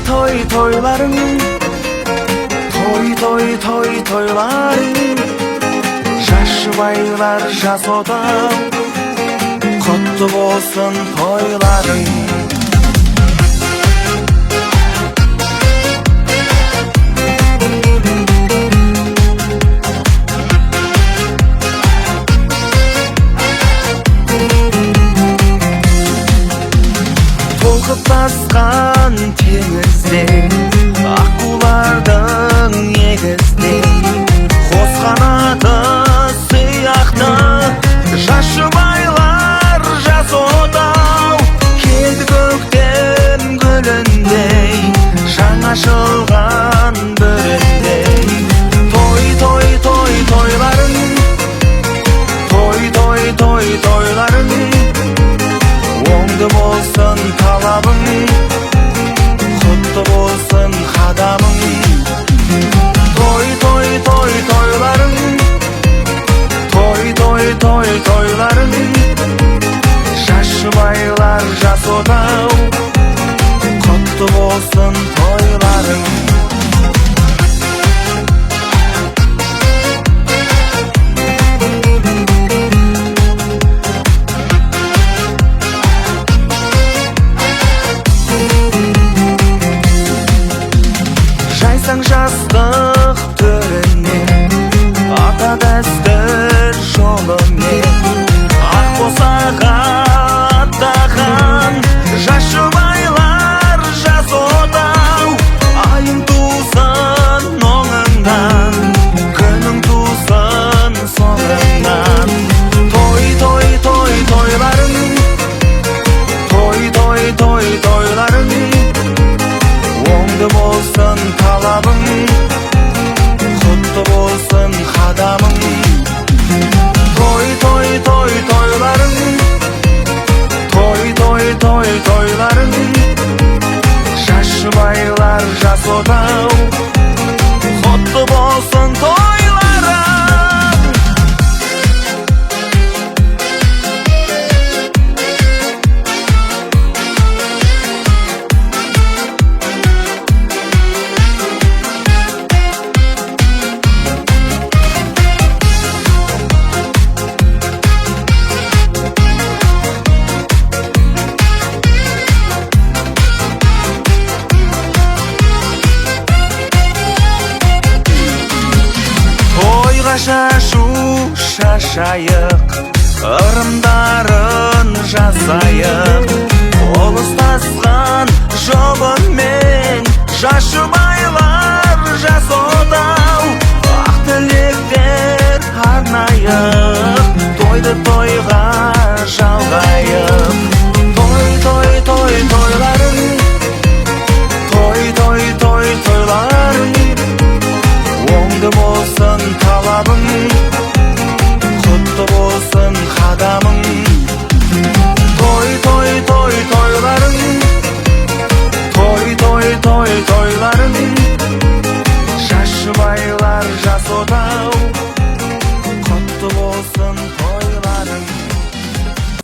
toylarım, toylarım. Жашы байлар жас отау, құтты болсын тойларың. Толқып тасқан теңіздей, аққулардың егіздей, қос қанаты сияқты жас жұбайлар жас отау. Келді көктем гүліндей, жаңа ашылған бөріндей. Тойларың, тойларың, оңды болсын талабың, құтты болсын қадамың. Тойларың, тойларың, жас жұбайлар жас отау, құтты болсын тойларың. Жайсаң жастық төріне, ата дәстүр жолымен, ақ босаға аттаған жас жұбайлар жас отау. Айың тусын оңыңнан, күнің тусын соңыңнан. Тойларың, тойларың, оңды болсын талабың, құтты болсын қадамың. Тойларың, тойларың, жас жұбайлар жас отау, құтты болсын тойларың. Шашу шашайық, ырымдарын жазайық. Қол ұстасқан жолымен жас жұбайлар жас отау. Ақ тілектер арнайық, тойды тойға жалғайық. Тойларың, тойларың, оңды болсын талабың, құтты болсын қадамың. Тойларың, тойларың,